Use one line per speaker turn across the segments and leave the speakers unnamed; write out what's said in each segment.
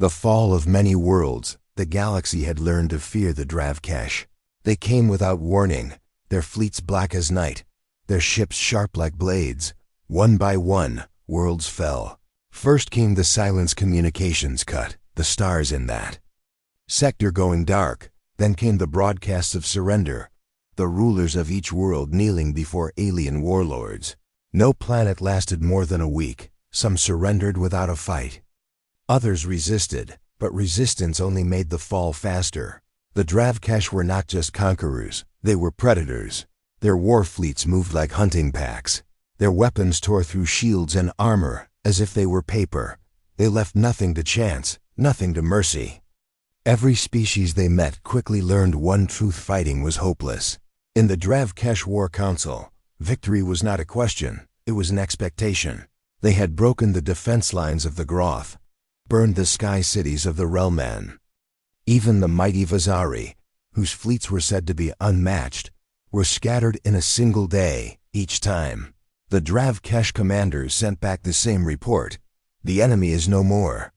The fall of many worlds, the galaxy had learned to fear the Dravkesh. They came without warning, their fleets black as night, their ships sharp like blades. One by one, worlds fell. First came the silence communications cut, the stars in that sector going dark. Then came the broadcasts of surrender, the rulers of each world kneeling before alien warlords. No planet lasted more than a week. Some surrendered without a fight. Others resisted, but resistance only made the fall faster. The Dravkesh were not just conquerors, they were predators. Their war fleets moved like hunting packs. Their weapons tore through shields and armor as if they were paper. They left nothing to chance, nothing to mercy. Every species they met quickly learned one truth: fighting was hopeless. In the Dravkesh War Council, victory was not a question, it was an expectation. They had broken the defense lines of the Groth, burned the sky cities of the Relman. Even the mighty Vazari, whose fleets were said to be unmatched, were scattered in a single day, each time. The Dravkesh commanders sent back the same report: the enemy is no more.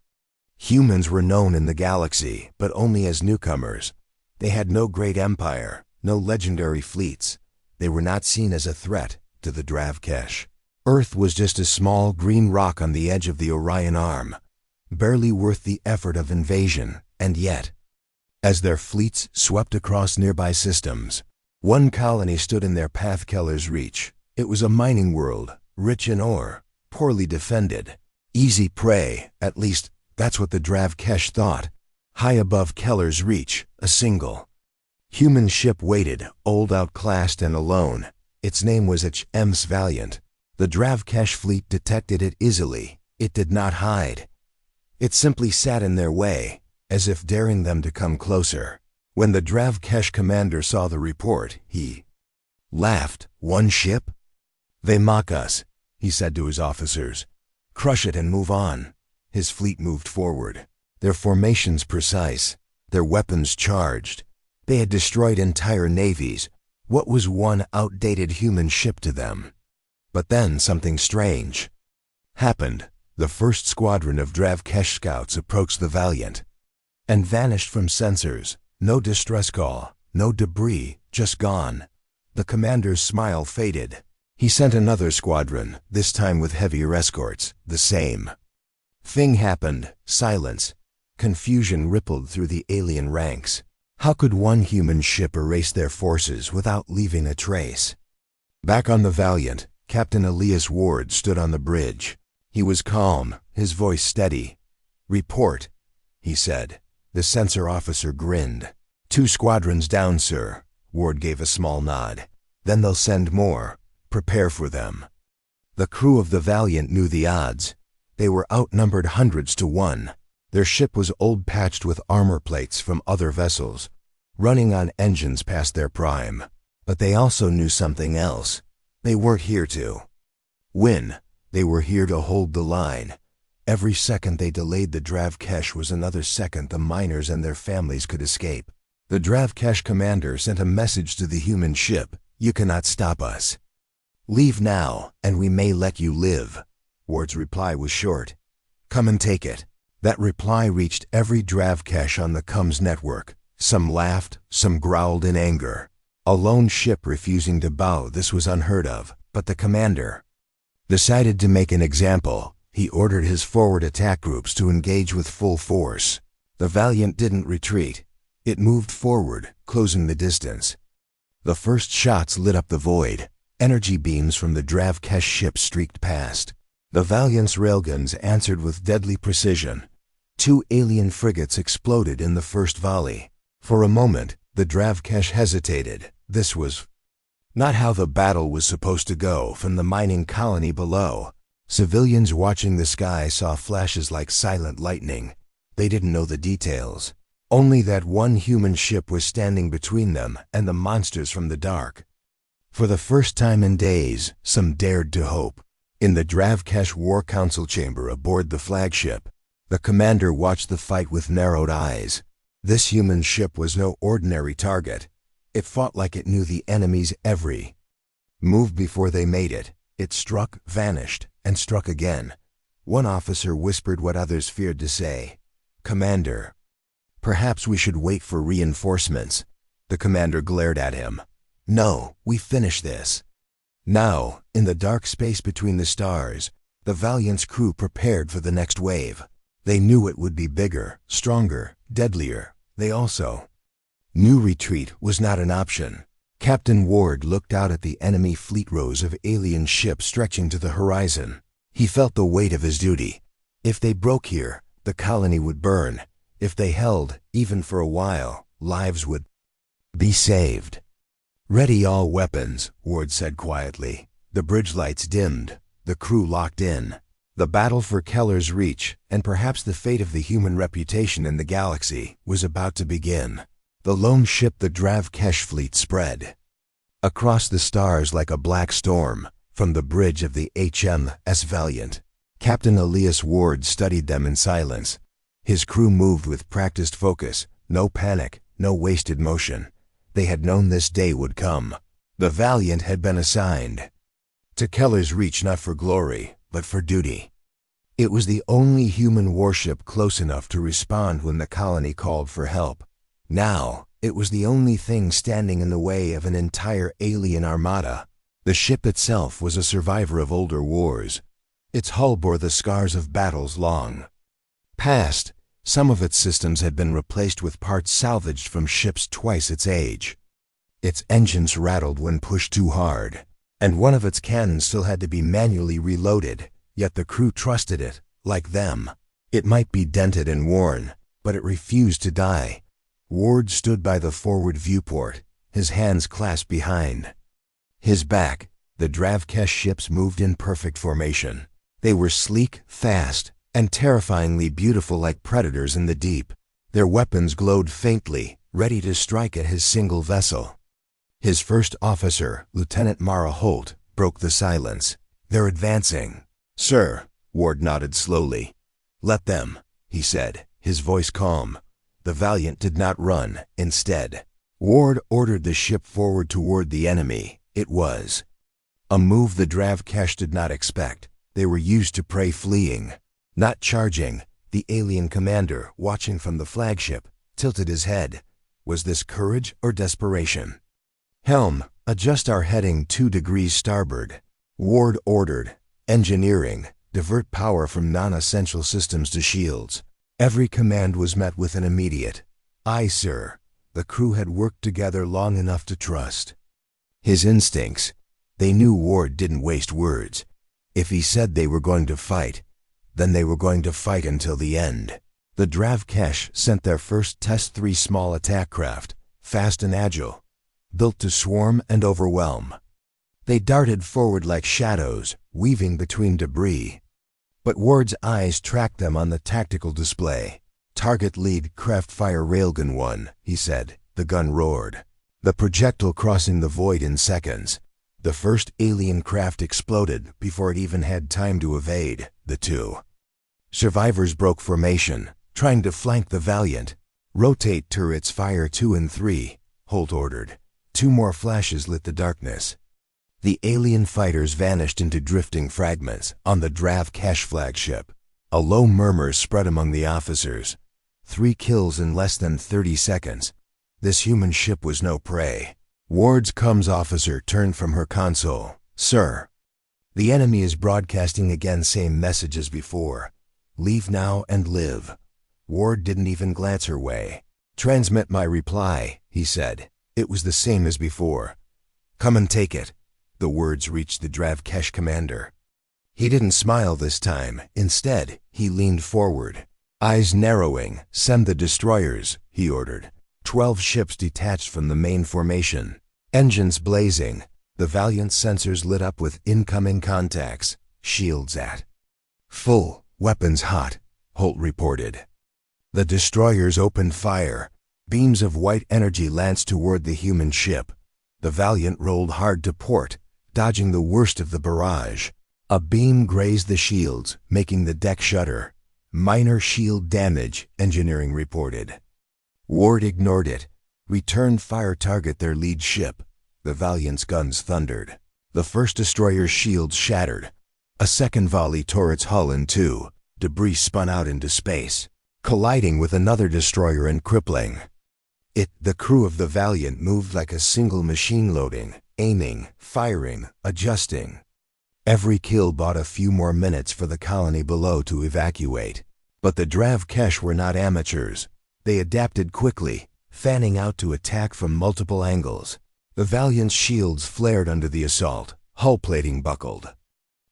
Humans were known in the galaxy, but only as newcomers. They had no great empire, no legendary fleets. They were not seen as a threat to the Dravkesh. Earth was just a small green rock on the edge of the Orion Arm, barely worth the effort of invasion, and yet, as their fleets swept across nearby systems, one colony stood in their path: Keller's Reach. It was a mining world, rich in ore, poorly defended. Easy prey, at least that's what the Dravkesh thought. High above Keller's Reach, a single human ship waited, old, outclassed, and alone. Its name was HMS Valiant. The Dravkesh fleet detected it easily. It did not hide. It simply sat in their way, as if daring them to come closer. When the Dravkesh commander saw the report, he laughed. One ship? They mock us, he said to his officers. Crush it and move on. His fleet moved forward, their formations precise, their weapons charged. They had destroyed entire navies. What was one outdated human ship to them? But then something strange happened. The first squadron of Dravkesh scouts approached the Valiant and vanished from sensors. No distress call, no debris, just gone. The commander's smile faded. He sent another squadron, this time with heavier escorts. The same thing happened. Silence. Confusion rippled through the alien ranks. How could one human ship erase their forces without leaving a trace? Back on the Valiant, Captain Elias Ward stood on the bridge. He was calm, his voice steady. Report, he said. The sensor officer grinned. 2 squadrons down, sir. Ward gave a small nod. Then they'll send more. Prepare for them. The crew of the Valiant knew the odds. They were outnumbered hundreds to 1. Their ship was old, patched with armor plates from other vessels, running on engines past their prime. But they also knew something else. They weren't here to win. They were here to hold the line. Every second they delayed the Dravkesh was another second the miners and their families could escape. The Dravkesh commander sent a message to the human ship: you cannot stop us. Leave now, and we may let you live. Ward's reply was short: come and take it. That reply reached every Dravkesh on the Cums network. Some laughed, some growled in anger. A lone ship refusing to bow, this was unheard of, but the commander decided to make an example. He ordered his forward attack groups to engage with full force. The Valiant didn't retreat. It moved forward, closing the distance. The first shots lit up the void. Energy beams from the Dravkesh ship streaked past. The Valiant's railguns answered with deadly precision. 2 alien frigates exploded in the first volley. For a moment, the Dravkesh hesitated. This was not how the battle was supposed to go. From the mining colony below, civilians watching the sky saw flashes like silent lightning. They didn't know the details, only that one human ship was standing between them and the monsters from the dark. For the first time in days, some dared to hope. In the Dravkesh War Council chamber aboard the flagship, the commander watched the fight with narrowed eyes. This human ship was no ordinary target. It fought like it knew the enemy's every move before they made it. It struck, vanished, and struck again. One officer whispered what others feared to say: Commander, perhaps we should wait for reinforcements. The commander glared at him. No, we finish this. Now, in the dark space between the stars, the Valiant's crew prepared for the next wave. They knew it would be bigger, stronger, deadlier. They also knew retreat was not an option. Captain Ward looked out at the enemy fleet rows of alien ships stretching to the horizon. He felt the weight of his duty. If they broke here, the colony would burn. If they held, even for a while, lives would be saved. Ready all weapons, Ward said quietly. The bridge lights dimmed. The crew locked in. The battle for Keller's Reach, and perhaps the fate of the human reputation in the galaxy, was about to begin. The lone ship, the Drav-Kesh fleet, spread across the stars like a black storm from the bridge of the HMS Valiant. Captain Elias Ward studied them in silence. His crew moved with practiced focus, no panic, no wasted motion. They had known this day would come. The Valiant had been assigned to Keller's Reach not for glory, but for duty. It was the only human warship close enough to respond when the colony called for help. Now, it was the only thing standing in the way of an entire alien armada. The ship itself was a survivor of older wars. Its hull bore the scars of battles long past. Some of its systems had been replaced with parts salvaged from ships twice its age. Its engines rattled when pushed too hard, and one of its cannons still had to be manually reloaded, yet the crew trusted it, like them. It might be dented and worn, but it refused to die. Ward stood by the forward viewport, his hands clasped behind his back. The Drav-Kesh ships moved in perfect formation. They were sleek, fast, and terrifyingly beautiful like predators in the deep. Their weapons glowed faintly, ready to strike at his single vessel. His first officer, Lieutenant Mara Holt, broke the silence. "They're advancing." "Sir," Ward nodded slowly. "Let them," he said, his voice calm. The Valiant did not run. Instead, Ward ordered the ship forward toward the enemy. It was a move the Drav-Kesh did not expect. They were used to prey fleeing, not charging. The alien commander, watching from the flagship, tilted his head. Was this courage or desperation? "Helm, adjust our heading 2 degrees starboard," Ward ordered. "Engineering, divert power from non-essential systems to shields." Every command was met with an immediate, "Aye, sir." The crew had worked together long enough to trust his instincts. They knew Ward didn't waste words. If he said they were going to fight, then they were going to fight until the end. The Drav-Kesh sent their first test 3 small attack craft, fast and agile, built to swarm and overwhelm. They darted forward like shadows, weaving between debris. But Ward's eyes tracked them on the tactical display. "Target lead craft fire railgun 1, he said. The gun roared, the projectile crossing the void in seconds. The first alien craft exploded before it even had time to evade. The 2 survivors broke formation, trying to flank the Valiant. "Rotate turrets, fire 2 and 3, Holt ordered. 2 more flashes lit the darkness. The alien fighters vanished into drifting fragments on the Drav-Kesh flagship. A low murmur spread among the officers. 3 kills in less than 30 seconds. This human ship was no prey. Ward's comms officer turned from her console. "Sir, the enemy is broadcasting again, same message as before. Leave now and live." Ward didn't even glance her way. "Transmit my reply," he said. It was the same as before. "Come and take it." The words reached the Drav-Kesh commander. He didn't smile this time. Instead, he leaned forward. Eyes narrowing, "Send the destroyers," he ordered. 12 ships detached from the main formation. Engines blazing. The Valiant sensors lit up with incoming contacts. Shields at full, weapons hot, Holt reported. The destroyers opened fire. Beams of white energy lanced toward the human ship. The Valiant rolled hard to port, dodging the worst of the barrage. A beam grazed the shields, making the deck shudder. "Minor shield damage," engineering reported. Ward ignored it. "Return fire, target their lead ship." The Valiant's guns thundered. The first destroyer's shields shattered. A second volley tore its hull in 2. Debris spun out into space. colliding with another destroyer and crippling it. The crew of the Valiant moved like a single machine, loading, aiming, firing, adjusting. Every kill bought a few more minutes for the colony below to evacuate. But the Dravkesh were not amateurs. They adapted quickly, fanning out to attack from multiple angles. The Valiant's shields flared under the assault, hull plating buckled.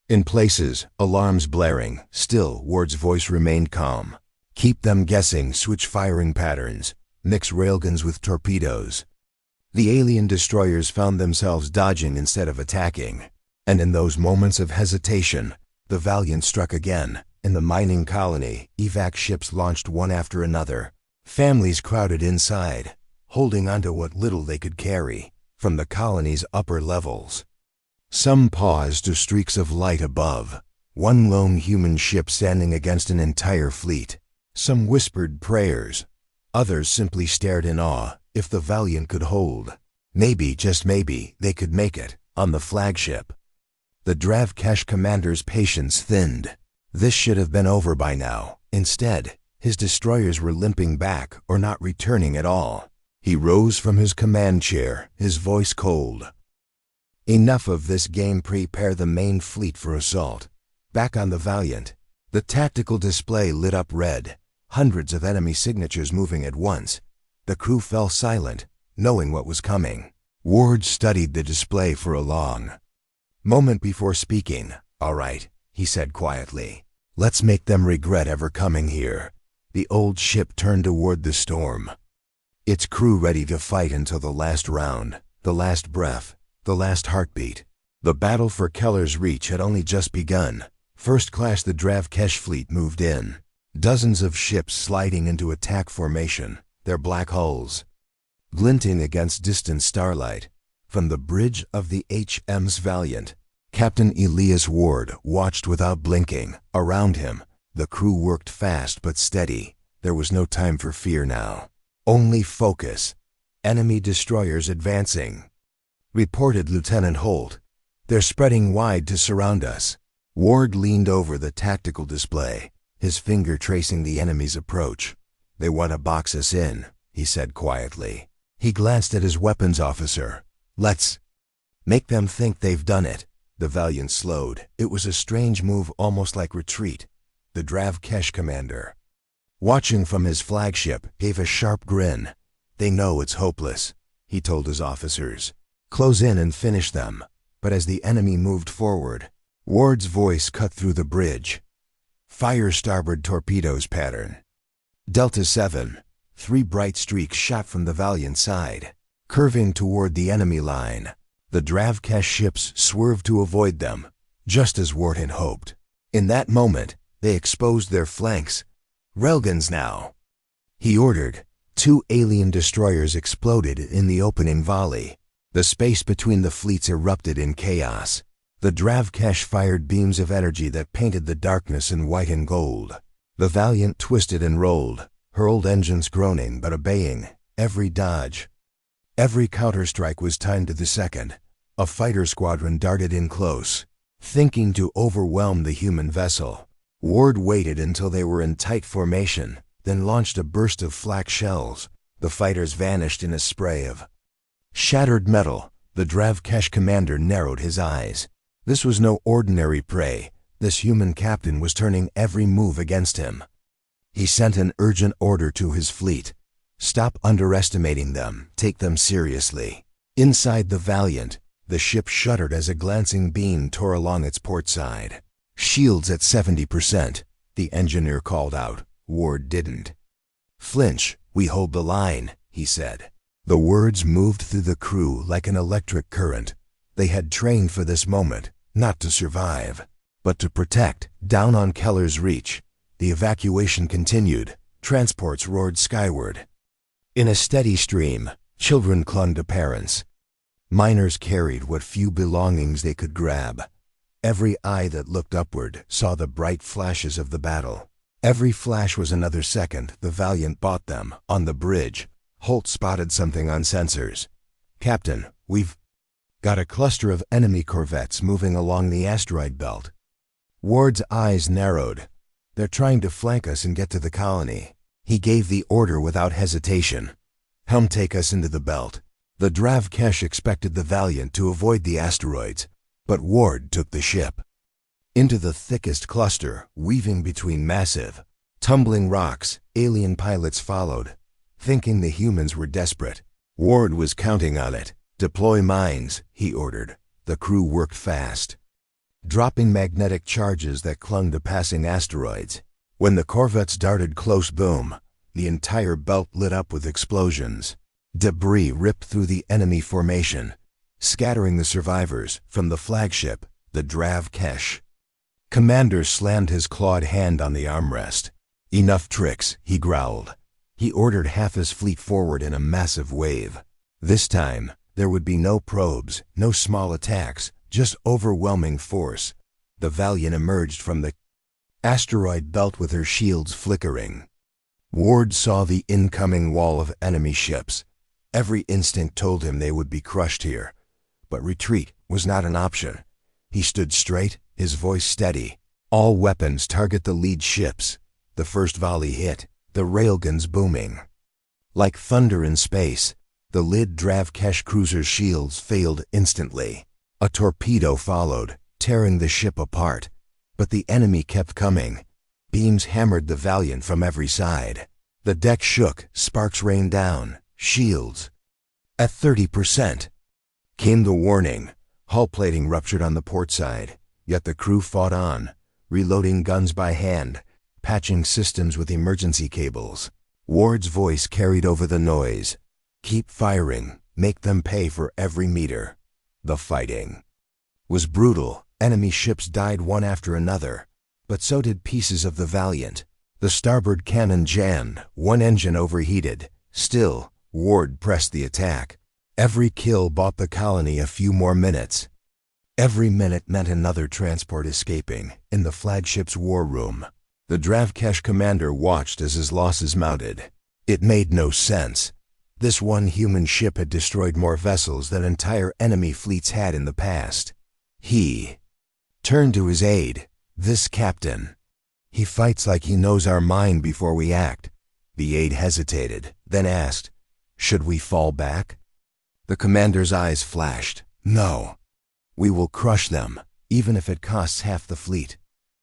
In places, alarms blaring. Still, Ward's voice remained calm. Keep them guessing, switch firing patterns, mix railguns with torpedoes. The alien destroyers found themselves dodging instead of attacking. And in those moments of hesitation, the Valiant struck again. In the mining colony, evac ships launched one after another. Families crowded inside, holding onto what little they could carry from the colony's upper levels. Some paused to streaks of light above, one lone human ship standing against an entire fleet. Some whispered prayers. Others simply stared in awe. If the Valiant could hold, maybe, just maybe, they could make it on the flagship. The Dravkesh commander's patience thinned. This should have been over by now. Instead, his destroyers were limping back or not returning at all. He rose from his command chair, his voice cold. Enough of this game. Prepare the main fleet for assault. Back on the Valiant, the tactical display lit up red, hundreds of enemy signatures moving at once. The crew fell silent, knowing what was coming. Ward studied the display for a long moment before speaking. All right, he said quietly. Let's make them regret ever coming here. The old ship turned toward the storm, its crew ready to fight until the last round, the last breath, the last heartbeat. The battle for Keller's Reach had only just begun. First class, the Dravkesh fleet moved in. Dozens of ships sliding into attack formation, their black hulls glinting against distant starlight. From the bridge of the HM's Valiant, Captain Elias Ward watched without blinking. Around him, the crew worked fast but steady. There was no time for fear now. Only focus. Enemy destroyers advancing, reported Lieutenant Holt. They're spreading wide to surround us. Ward leaned over the tactical display, his finger tracing the enemy's approach. They want to box us in, he said quietly. He glanced at his weapons officer. Let's make them think they've done it. The Valiant slowed. It was a strange move, almost like retreat. The Dravkesh commander, watching from his flagship, gave a sharp grin. They know it's hopeless, he told his officers. Close in and finish them. But as the enemy moved forward, Ward's voice cut through the bridge. Fire starboard torpedoes pattern. Delta 7. 3 bright streaks shot from the Valiant side, curving toward the enemy line. The Dravkesh ships swerved to avoid them, just as Ward had hoped. In that moment, they exposed their flanks. Railguns now, he ordered. 2 alien destroyers exploded in the opening volley. The space between the fleets erupted in chaos. The Dravkesh fired beams of energy that painted the darkness in white and gold. The Valiant twisted and rolled, her old engines groaning but obeying. Every dodge, every counterstrike was timed to the second. A fighter squadron darted in close, thinking to overwhelm the human vessel. Ward waited until they were in tight formation, then launched a burst of flak shells. The fighters vanished in a spray of shattered metal. The Dravkesh commander narrowed his eyes. This was no ordinary prey. This human captain was turning every move against him. He sent an urgent order to his fleet. Stop underestimating them. Take them seriously. Inside the Valiant, the ship shuddered as a glancing beam tore along its port side. Shields at 70%, the engineer called out. Ward didn't flinch. We hold the line, he said. The words moved through the crew like an electric current. They had trained for this moment, not to survive, but to protect. Down on Keller's Reach, the evacuation continued. Transports roared skyward. In a steady stream, children clung to parents. Miners carried what few belongings they could grab. Every eye that looked upward saw the bright flashes of the battle. Every flash was another second. The Valiant bought them. On the bridge, Holt spotted something on sensors. Captain, we've got a cluster of enemy corvettes moving along the asteroid belt. Ward's eyes narrowed. They're trying to flank us and get to the colony. He gave the order without hesitation. "Helm, take us into the belt." The Dravkesh expected the Valiant to avoid the asteroids, but Ward took the ship into the thickest cluster, weaving between massive, tumbling rocks. Alien pilots followed, thinking the humans were desperate. Ward was counting on it. "Deploy mines," he ordered. The crew worked fast, dropping magnetic charges that clung to passing asteroids. When the corvettes darted close, boom, the entire belt lit up with explosions. Debris ripped through the enemy formation, scattering the survivors. From the flagship, the Dravkesh commander slammed his clawed hand on the armrest. "Enough tricks," he growled. He ordered half his fleet forward in a massive wave. This time, there would be no probes, no small attacks, just overwhelming force. The Valiant emerged from the asteroid belt with her shields flickering. Ward saw the incoming wall of enemy ships. Every instinct told him they would be crushed here, but retreat was not an option. He stood straight, his voice steady. "All weapons target the lead ships." The first volley hit, the railguns booming like thunder in space. The lead Dravkesh cruiser's shields failed instantly. A torpedo followed, tearing the ship apart. But the enemy kept coming. Beams hammered the Valiant from every side. The deck shook, sparks rained down. Shields at 30%. Came the warning. Hull plating ruptured on the port side. Yet the crew fought on, reloading guns by hand, patching systems with emergency cables. Ward's voice carried over the noise. "Keep firing. Make them pay for every meter." The fighting was brutal. Enemy ships died one after another, but so did pieces of the Valiant. The starboard cannon jammed, one engine overheated. Still, Ward pressed the attack. Every kill bought the colony a few more minutes. Every minute meant another transport escaping. In the flagship's war room, the Dravkesh commander watched as his losses mounted. It made no sense. This one human ship had destroyed more vessels than entire enemy fleets had in the past. He turned to his aide. "This captain, he fights like he knows our mind before we act." The aide hesitated, then asked, "Should we fall back?" The commander's eyes flashed. "No. We will crush them, even if it costs half the fleet."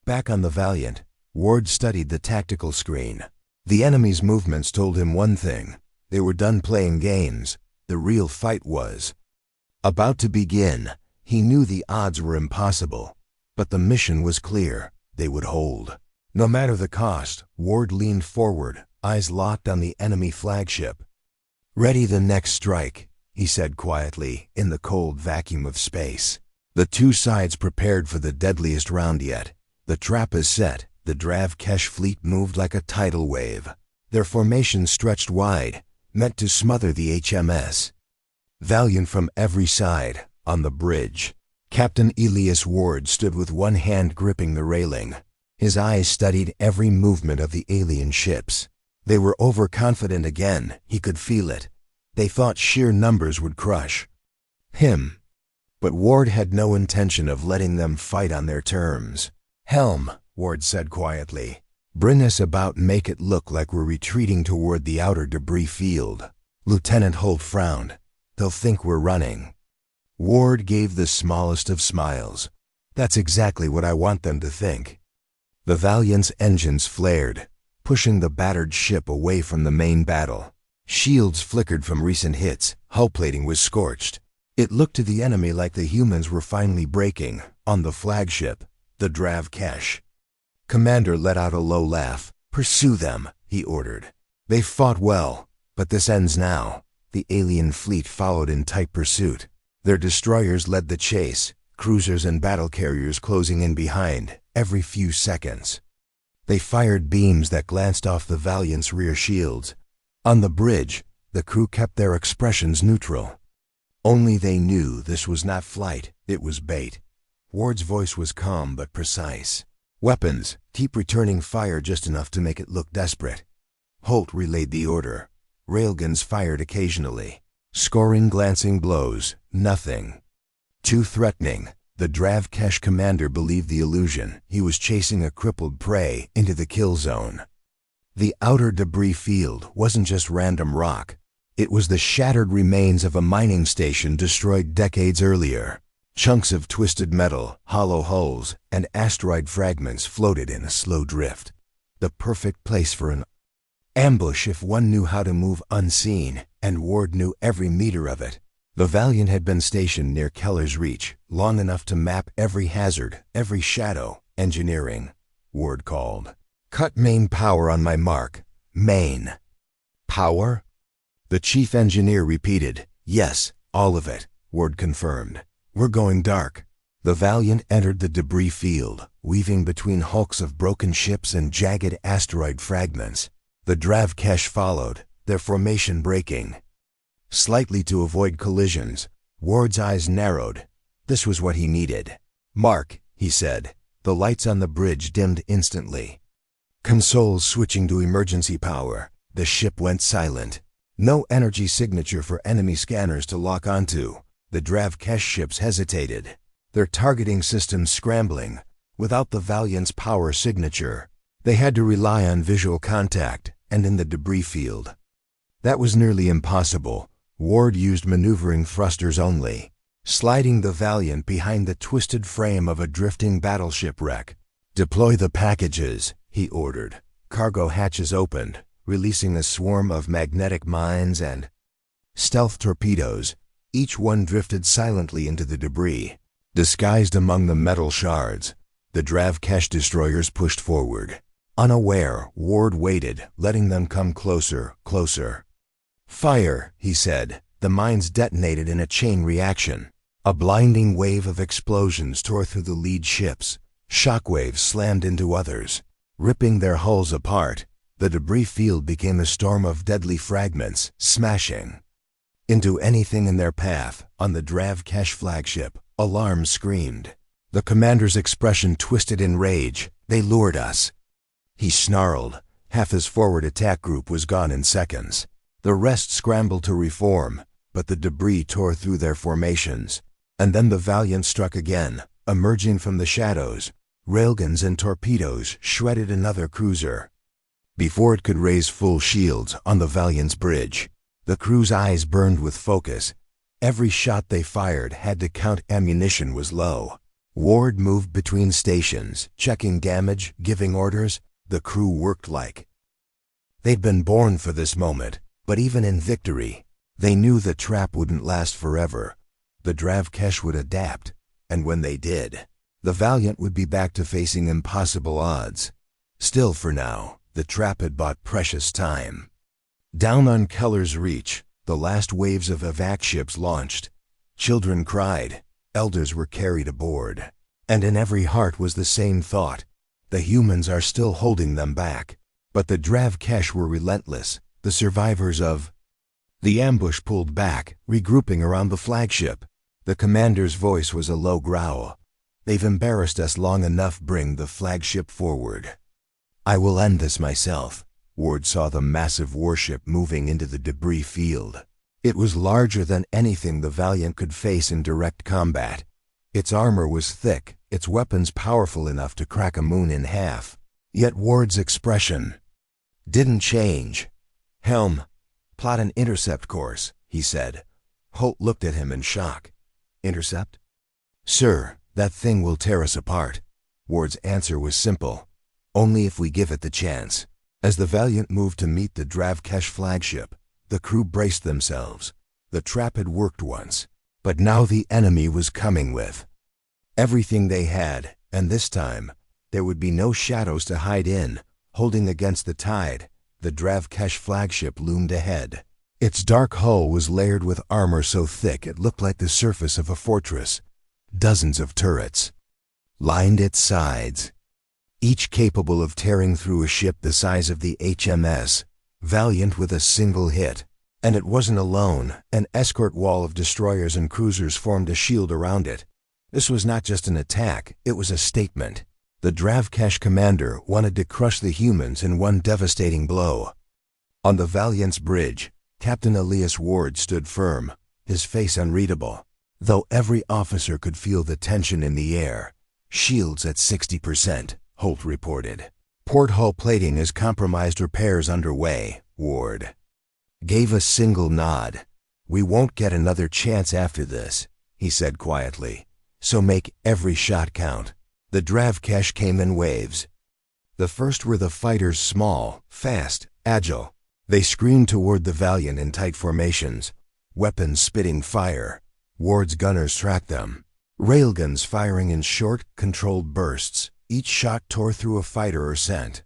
Back on the Valiant, Ward studied the tactical screen. The enemy's movements told him one thing. They were done playing games. The real fight was about to begin. He knew the odds were impossible, but the mission was clear. They would hold, no matter the cost. Ward leaned forward, eyes locked on the enemy flagship. "Ready the next strike," he said quietly, in the cold vacuum of space. The two sides prepared for the deadliest round yet. The trap is set. The Dravkesh fleet moved like a tidal wave. Their formation stretched wide, meant to smother the HMS Valiant from every side. On the bridge, Captain Elias Ward stood with one hand gripping the railing. His eyes studied every movement of the alien ships. They were overconfident again. He could feel it. They thought sheer numbers would crush him. But Ward had no intention of letting them fight on their terms. "Helm," Ward said quietly. "Bring us about and make it look like we're retreating toward the outer debris field." Lieutenant Holt frowned. "They'll think we're running." Ward gave the smallest of smiles. "That's exactly what I want them to think." The Valiant's engines flared, pushing the battered ship away from the main battle. Shields flickered from recent hits. Hull plating was scorched. It looked to the enemy like the humans were finally breaking. On the flagship, the Dravkesh commander let out a low laugh. "Pursue them," he ordered. "They fought well, but this ends now." The alien fleet followed in tight pursuit. Their destroyers led the chase, cruisers and battle carriers closing in behind every few seconds. They fired beams that glanced off the Valiant's rear shields. On the bridge, the crew kept their expressions neutral. Only they knew this was not flight, it was bait. Ward's voice was calm but precise. "Weapons, keep returning fire just enough to make it look desperate." Holt relayed the order. Railguns fired occasionally, scoring glancing blows. Nothing too threatening. The Dravkesh commander believed the illusion. He was chasing a crippled prey into the kill zone. The outer debris field wasn't just random rock. It was the shattered remains of a mining station destroyed decades earlier. Chunks of twisted metal, hollow hulls, and asteroid fragments floated in a slow drift. The perfect place for an ambush if one knew how to move unseen, and Ward knew every meter of it. The Valiant had been stationed near Keller's Reach, long enough to map every hazard, every shadow. Engineering, Ward called. Cut main power on my mark. Main. Power? The chief engineer repeated. Yes, all of it, Ward confirmed. We're going dark. The Valiant entered the debris field, weaving between hulks of broken ships and jagged asteroid fragments. The Dravkesh followed, their formation breaking. Slightly to avoid collisions, Ward's eyes narrowed. This was what he needed. Mark, he said. The lights on the bridge dimmed instantly. Consoles switching to emergency power. The ship went silent. No energy signature for enemy scanners to lock onto. The Dravkesh ships hesitated, their targeting systems scrambling. Without the Valiant's power signature, they had to rely on visual contact and in the debris field. That was nearly impossible. Ward used maneuvering thrusters only, sliding the Valiant behind the twisted frame of a drifting battleship wreck. Deploy the packages, he ordered. Cargo hatches opened, releasing a swarm of magnetic mines and stealth torpedoes. Each one drifted silently into the debris. Disguised among the metal shards, the Dravkesh destroyers pushed forward. Unaware, Ward waited, letting them come closer, closer. Fire, he said. The mines detonated in a chain reaction. A blinding wave of explosions tore through the lead ships. Shockwaves slammed into others, ripping their hulls apart. The debris field became a storm of deadly fragments, smashing into anything in their path. On the Dravkesh flagship, alarm screamed. The commander's expression twisted in rage. They lured us. He snarled. Half his forward attack group was gone in seconds. The rest scrambled to reform, but the debris tore through their formations. And then the Valiant struck again, emerging from the shadows. Railguns and torpedoes shredded another cruiser. Before it could raise full shields on the Valiant's bridge, the crew's eyes burned with focus. Every shot they fired had to count. Ammunition was low. Ward moved between stations, checking damage, giving orders. The crew worked like they'd been born for this moment. But even in victory, they knew the trap wouldn't last forever. The Dravkesh would adapt, and when they did, the Valiant would be back to facing impossible odds. Still, for now, the trap had bought precious time. Down on Keller's Reach, the last waves of evac ships launched. Children cried, elders were carried aboard. And in every heart was the same thought. The humans are still holding them back. But the Dravkesh were relentless. The survivors of the ambush pulled back, regrouping around the flagship. The commander's voice was a low growl. They've embarrassed us long enough. Bring the flagship forward. I will end this myself. Ward saw the massive warship moving into the debris field. It was larger than anything the Valiant could face in direct combat. Its armor was thick, its weapons powerful enough to crack a moon in half. Yet Ward's expression didn't change. Helm, plot an intercept course, he said. Holt looked at him in shock. Intercept? Sir, that thing will tear us apart. Ward's answer was simple. Only if we give it the chance. As the Valiant moved to meet the Dravkesh flagship, the crew braced themselves. The trap had worked once, but now the enemy was coming with everything they had, and this time, there would be no shadows to hide in. Holding against the tide, the Dravkesh flagship loomed ahead. Its dark hull was layered with armor so thick it looked like the surface of a fortress. Dozens of turrets lined its sides, each capable of tearing through a ship the size of the HMS Valiant with a single hit. And it wasn't alone. An escort wall of destroyers and cruisers formed a shield around it. This was not just an attack, it was a statement. The Dravkesh commander wanted to crush the humans in one devastating blow. On the Valiant's bridge, Captain Elias Ward stood firm, his face unreadable, though every officer could feel the tension in the air. Shields at 60%, Holt reported. Porthole plating is compromised, repairs underway, Ward gave a single nod. We won't get another chance after this, he said quietly, so make every shot count. The Dravkesh came in waves. The first were the fighters, small, fast, agile. They screamed toward the Valiant in tight formations, weapons spitting fire. Ward's gunners tracked them, railguns firing in short, controlled bursts. Each shot tore through a fighter or sent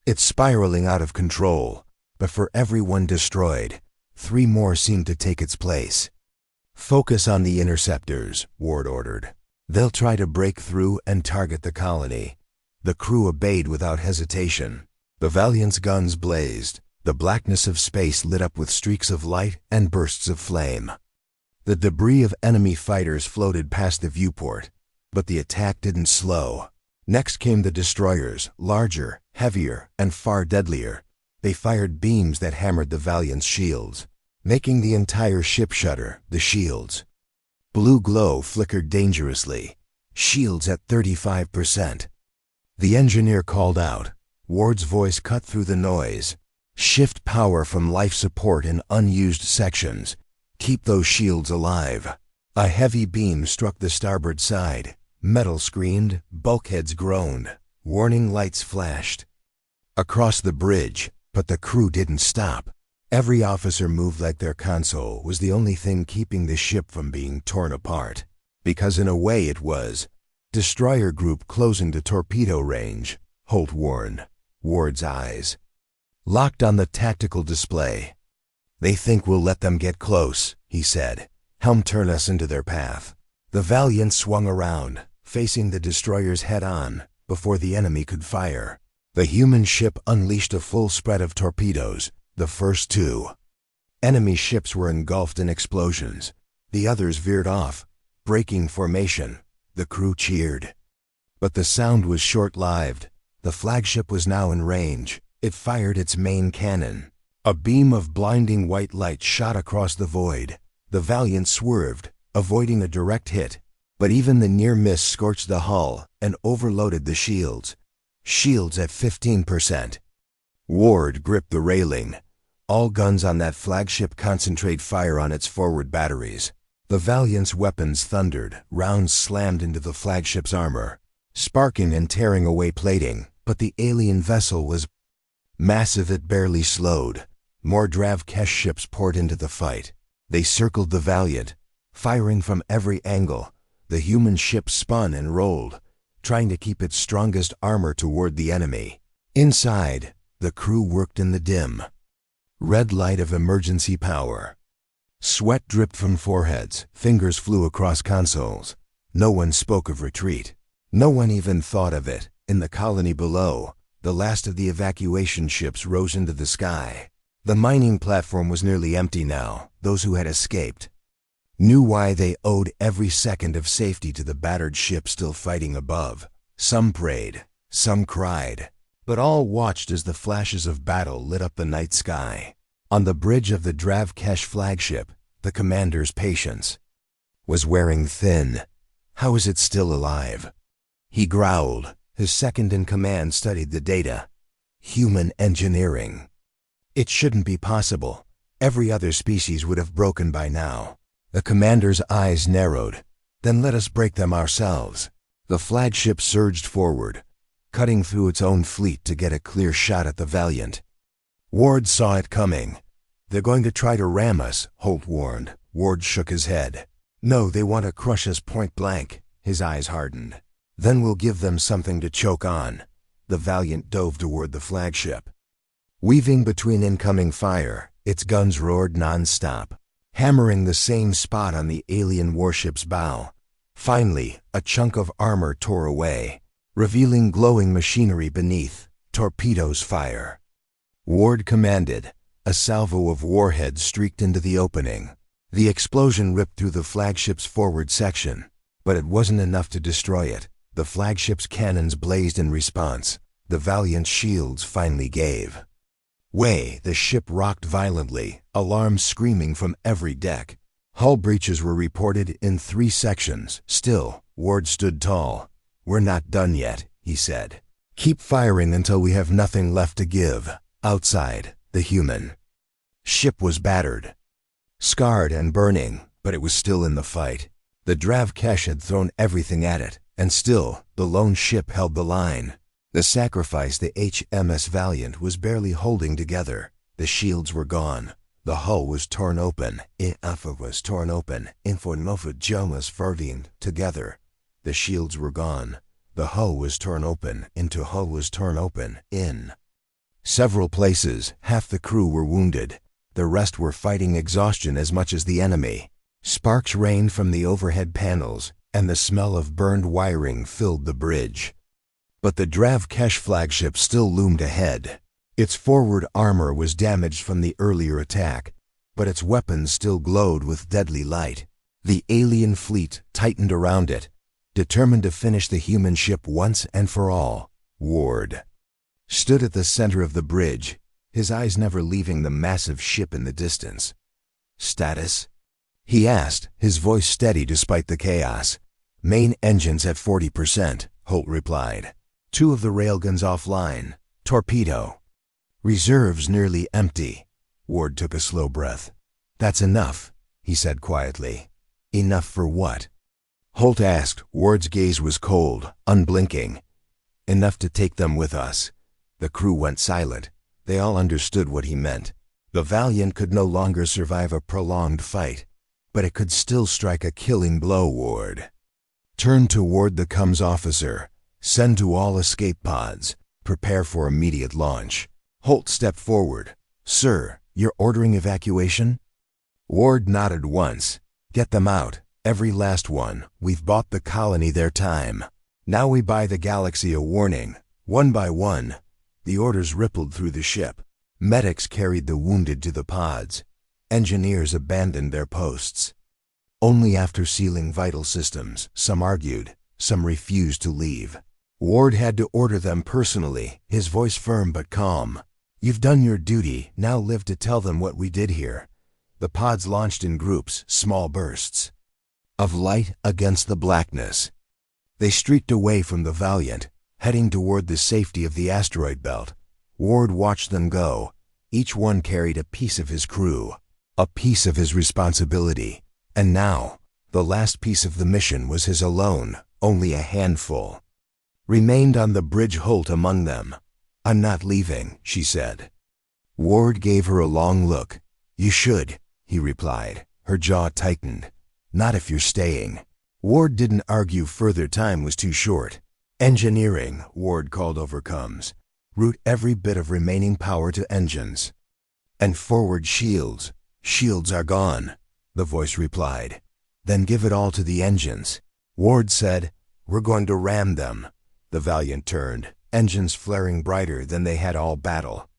it spiraling out of control, but for every one destroyed, 3 more seemed to take its place. Focus on the interceptors, Ward ordered. They'll try to break through and target the colony. The crew obeyed without hesitation. The Valiant's guns blazed. The blackness of space lit up with streaks of light and bursts of flame. The debris of enemy fighters floated past the viewport, but the attack didn't slow. Next came the destroyers, larger, heavier, and far deadlier. They fired beams that hammered the Valiant's shields, making the entire ship shudder. The shields. Blue glow flickered dangerously, shields at 35%. The engineer called out. Ward's voice cut through the noise. Shift power from life support in unused sections. Keep those shields alive. A heavy beam struck the starboard side. Metal screamed, bulkheads groaned, warning lights flashed across the bridge, but the crew didn't stop. Every officer moved like their console was the only thing keeping the ship from being torn apart. Because in a way it was. Destroyer group closing to torpedo range, Holt warned. Ward's eyes locked on the tactical display. They think we'll let them get close, he said. Helm turn us into their path. The Valiant swung around, facing the destroyers head-on, before the enemy could fire. The human ship unleashed a full spread of torpedoes. The first 2 enemy ships were engulfed in explosions. The others veered off, breaking formation. The crew cheered. But the sound was short-lived. The flagship was now in range. It fired its main cannon. A beam of blinding white light shot across the void. The Valiant swerved, avoiding a direct hit. But even the near miss scorched the hull and overloaded the shields. Shields at 15%. Ward gripped the railing. All guns on that flagship concentrate fire on its forward batteries. The Valiant's weapons thundered, rounds slammed into the flagship's armor, sparking and tearing away plating, but the alien vessel was massive. It barely slowed. More Dravkesh ships poured into the fight. They circled the Valiant, firing from every angle. The human ship spun and rolled, trying to keep its strongest armor toward the enemy. Inside, the crew worked in the dim red light of emergency power. Sweat dripped from foreheads, fingers flew across consoles. No one spoke of retreat. No one even thought of it. In the colony below, the last of the evacuation ships rose into the sky. The mining platform was nearly empty now. Those who had escaped knew why they owed every second of safety to the battered ship still fighting above. Some prayed, some cried, but all watched as the flashes of battle lit up the night sky. On the bridge of the Dravkesh flagship, the commander's patience was wearing thin. How is it still alive? He growled. His second-in-command studied the data. Human engineering. It shouldn't be possible. Every other species would have broken by now. The commander's eyes narrowed. Then let us break them ourselves. The flagship surged forward, cutting through its own fleet to get a clear shot at the Valiant. Ward saw it coming. They're going to try to ram us, Holt warned. Ward shook his head. No, they want to crush us point blank. His eyes hardened. Then we'll give them something to choke on. The Valiant dove toward the flagship. Weaving between incoming fire, its guns roared non-stop, hammering the same spot on the alien warship's bow. Finally, a chunk of armor tore away, revealing glowing machinery beneath. Torpedoes fire. Ward commanded. A salvo of warheads streaked into the opening. The explosion ripped through the flagship's forward section, but it wasn't enough to destroy it. The flagship's cannons blazed in response. The Valiant's shields finally gave way. The ship rocked violently, alarms screaming from every deck. Hull breaches were reported in 3 sections. Still, Ward stood tall. We're not done yet, he said. Keep firing until we have nothing left to give. Outside, the human ship was battered, scarred and burning, but it was still in the fight. The Dravkesh had thrown everything at it, and still, the lone ship held the line. The sacrifice, the HMS Valiant, was barely holding together. The shields were gone. The hull was torn open. Info was torn open. Jonas ferving together. The shields were gone. The hull was torn open. Hull was torn open. In several places, half the crew were wounded. The rest were fighting exhaustion as much as the enemy. Sparks rained from the overhead panels, and the smell of burned wiring filled the bridge. But the Dravkesh flagship still loomed ahead. Its forward armor was damaged from the earlier attack, but its weapons still glowed with deadly light. The alien fleet tightened around it, determined to finish the human ship once and for all. Ward stood at the center of the bridge, his eyes never leaving the massive ship in the distance. "Status?" he asked, his voice steady despite the chaos. "Main engines at 40%, Holt replied. 2 of the railguns offline. Torpedo. Reserves nearly empty." Ward took a slow breath. "That's enough," he said quietly. "Enough for what?" Holt asked. Ward's gaze was cold, unblinking. "Enough to take them with us." The crew went silent. They all understood what he meant. The Valiant could no longer survive a prolonged fight, but it could still strike a killing blow. Ward turned toward the comms officer. "Send to all escape pods. Prepare for immediate launch." Holt stepped forward. "Sir, you're ordering evacuation?" Ward nodded once. "Get them out. Every last one. We've bought the colony their time. Now we buy the galaxy a warning. One by one." The orders rippled through the ship. Medics carried the wounded to the pods. Engineers abandoned their posts. Only after sealing vital systems, some argued, some refused to leave. Ward had to order them personally, his voice firm but calm. "You've done your duty, now live to tell them what we did here." The pods launched in groups, small bursts of light against the blackness. They streaked away from the Valiant, heading toward the safety of the asteroid belt. Ward watched them go. Each one carried a piece of his crew, a piece of his responsibility. And now, the last piece of the mission was his alone. Only a handful remained on the bridge, Holt among them. "I'm not leaving," she said. Ward gave her a long look. "You should," he replied. Her jaw tightened. "Not if you're staying." Ward didn't argue further, time was too short. "Engineering," Ward called over comms. "Route every bit of remaining power to engines. And forward shields." "Shields are gone," the voice replied. "Then give it all to the engines." Ward said, "We're going to ram them." The Valiant turned, engines flaring brighter than they had all battle.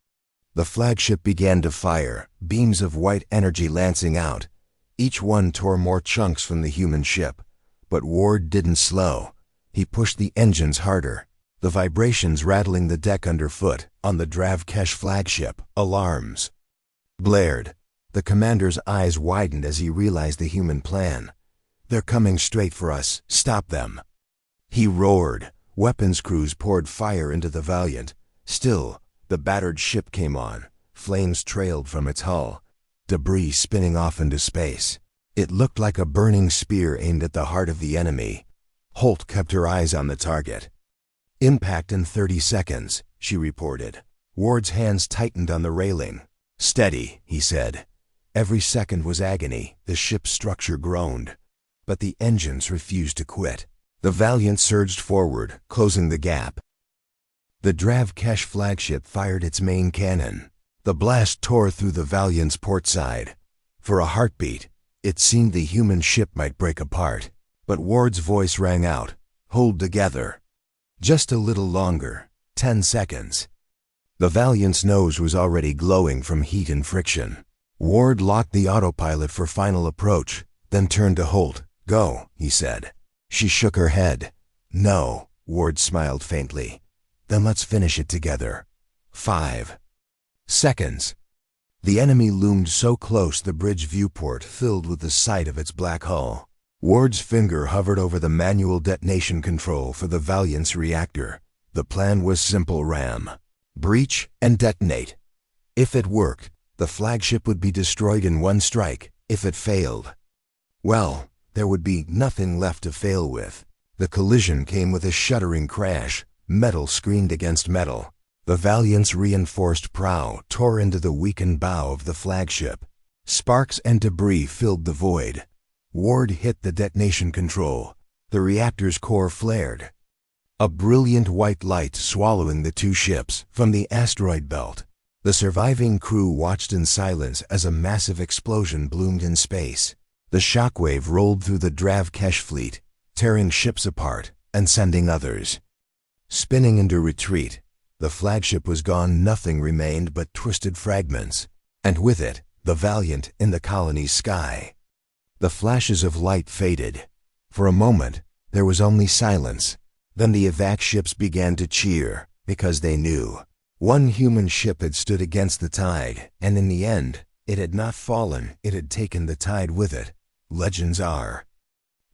The flagship began to fire, beams of white energy lancing out. Each one tore more chunks from the human ship. But Ward didn't slow. He pushed the engines harder. The vibrations rattling the deck underfoot on the Dravkesh flagship. Alarms blared. The commander's eyes widened as he realized the human plan. "They're coming straight for us. Stop them." He roared. Weapons crews poured fire into the Valiant. Still, the battered ship came on. Flames trailed from its hull, debris spinning off into space. It looked like a burning spear aimed at the heart of the enemy. Holt kept her eyes on the target. "Impact in 30 seconds, she reported. Ward's hands tightened on the railing. "Steady," he said. Every second was agony. The ship's structure groaned. But the engines refused to quit. The Valiant surged forward, closing the gap. The Dravkesh flagship fired its main cannon. The blast tore through the Valiant's port side. For a heartbeat, it seemed the human ship might break apart. But Ward's voice rang out, "Hold together." Just a little longer. 10 seconds. The Valiant's nose was already glowing from heat and friction. Ward locked the autopilot for final approach, then turned to Holt. "Go," he said. She shook her head. "No," Ward smiled faintly. "Then let's finish it together." 5 seconds. The enemy loomed so close the bridge viewport filled with the sight of its black hull. Ward's finger hovered over the manual detonation control for the Valiant's reactor. The plan was simple, ram, breach, and detonate. If it worked, the flagship would be destroyed in one strike. If it failed, well, there would be nothing left to fail with. The collision came with a shuddering crash, metal screened against metal. The Valiant's reinforced prow tore into the weakened bow of the flagship. Sparks and debris filled the void. Ward hit the detonation control. The reactor's core flared. A brilliant white light swallowing the two ships from the asteroid belt. The surviving crew watched in silence as a massive explosion bloomed in space. The shockwave rolled through the Dravkesh fleet, tearing ships apart and sending others spinning into retreat. The flagship was gone, nothing remained but twisted fragments, and with it, the Valiant in the colony's sky. The flashes of light faded. For a moment, there was only silence. Then the evac ships began to cheer, because they knew. One human ship had stood against the tide, and in the end, it had not fallen, it had taken the tide with it. Legends are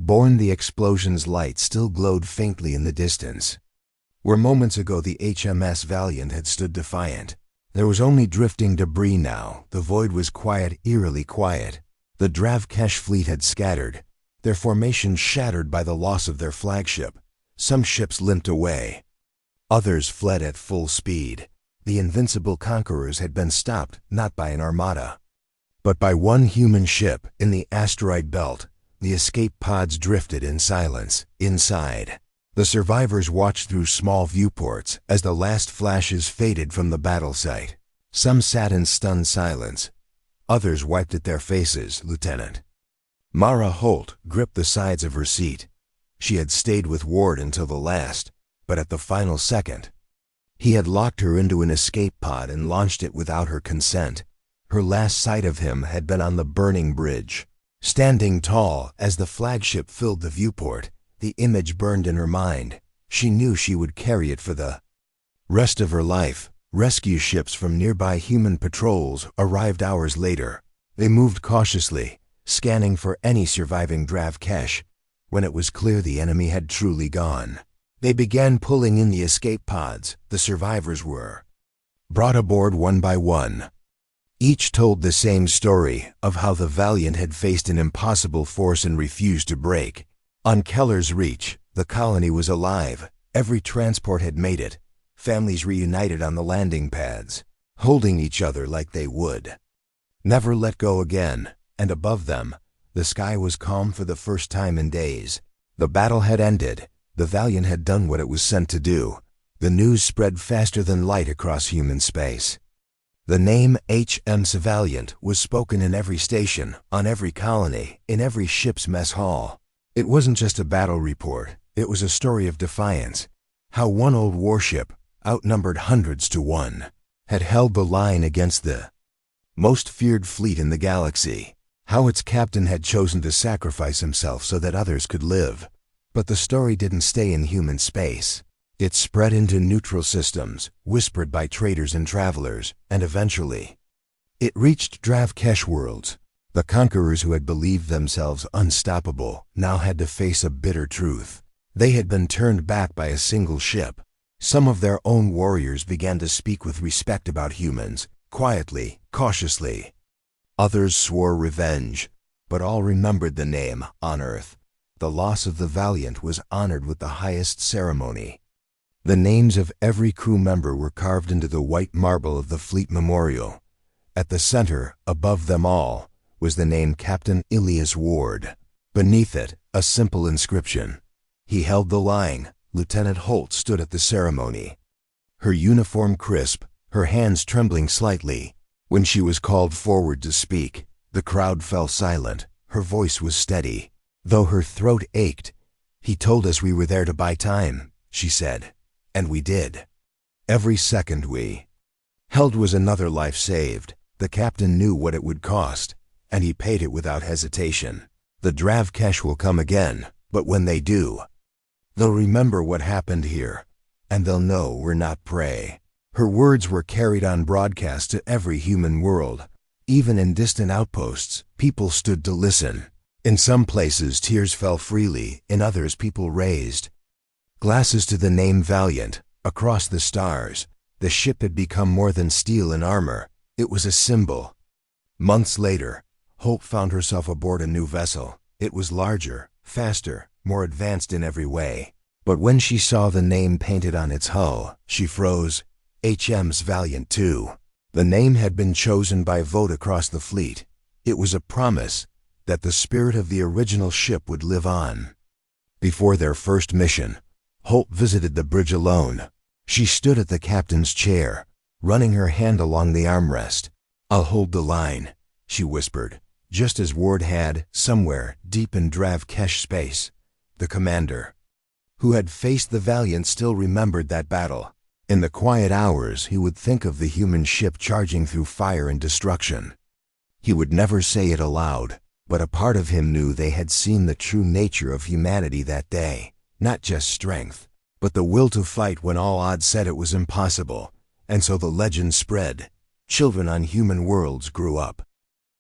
born. The explosion's light still glowed faintly in the distance. Where moments ago the HMS Valiant had stood defiant, there was only drifting debris now. The void was quiet, eerily quiet. The Dravkesh fleet had scattered, their formation shattered by the loss of their flagship. Some ships limped away. Others fled at full speed. The invincible conquerors had been stopped not by an armada, but by one human ship in the asteroid belt. The escape pods drifted in silence. Inside, the survivors watched through small viewports as the last flashes faded from the battle site. Some sat in stunned silence. Others wiped at their faces. Lieutenant Mara Holt gripped the sides of her seat. She had stayed with Ward until the last, but at the final second, he had locked her into an escape pod and launched it without her consent. Her last sight of him had been on the burning bridge. Standing tall as the flagship filled the viewport, the image burned in her mind. She knew she would carry it for the rest of her life. Rescue ships from nearby human patrols arrived hours later. They moved cautiously, scanning for any surviving Dravkesh. When it was clear the enemy had truly gone, they began pulling in the escape pods. The survivors were brought aboard one by one. Each told the same story of how the Valiant had faced an impossible force and refused to break. On Keller's Reach, the colony was alive. Every transport had made it. Families reunited on the landing pads, holding each other like they would never let go again. And above them, the sky was calm for the first time in days. The battle had ended. The Valiant had done what it was sent to do. The news spread faster than light across human space. The name HMS Valiant was spoken in every station, on every colony, in every ship's mess hall. It wasn't just a battle report. It was a story of defiance. How one old warship, outnumbered hundreds to one, had held the line against the most feared fleet in the galaxy. How its captain had chosen to sacrifice himself so that others could live. But the story didn't stay in human space. It spread into neutral systems, whispered by traders and travelers, and eventually, it reached Dravkesh worlds. The conquerors who had believed themselves unstoppable now had to face a bitter truth. They had been turned back by a single ship. Some of their own warriors began to speak with respect about humans, quietly, cautiously. Others swore revenge, but all remembered the name on Earth. The loss of the Valiant was honored with the highest ceremony. The names of every crew member were carved into the white marble of the fleet memorial. At the center, above them all, was the name Captain Ilias Ward. Beneath it, a simple inscription. He held the line. Lieutenant Holt stood at the ceremony, her uniform crisp, her hands trembling slightly. When she was called forward to speak, the crowd fell silent. Her voice was steady, though her throat ached. "He told us we were there to buy time," she said. "And we did. Every second we held was another life saved." The captain knew what it would cost, and he paid it without hesitation. The Dravkesh will come again, but when they do, they'll remember what happened here, and they'll know we're not prey. Her words were carried on broadcast to every human world. Even in distant outposts, people stood to listen. In some places, tears fell freely. In others, people raised glasses to the name Valiant. Across the stars, the ship had become more than steel and armor. It was a symbol. Months later, Hope found herself aboard a new vessel. It was larger, faster, more advanced in every way. But when she saw the name painted on its hull, she froze. HM's Valiant II. The name had been chosen by vote across the fleet. It was a promise that the spirit of the original ship would live on. Before their first mission, Hope visited the bridge alone. She stood at the captain's chair, running her hand along the armrest. "I'll hold the line," she whispered, just as Ward had, somewhere deep in Dravkesh space. The commander, who had faced the Valiant, still remembered that battle. In the quiet hours, he would think of the human ship charging through fire and destruction. He would never say it aloud, but a part of him knew they had seen the true nature of humanity that day. Not just strength, but the will to fight when all odds said it was impossible. And so the legend spread. Children on human worlds grew up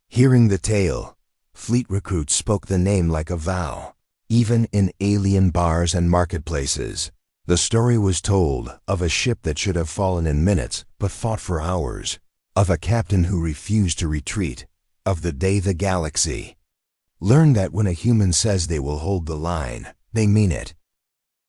hearing the tale. Fleet recruits spoke the name like a vow, even in alien bars and marketplaces. The story was told of a ship that should have fallen in minutes but fought for hours, of a captain who refused to retreat, of the day the galaxy learned that when a human says they will hold the line, they mean it.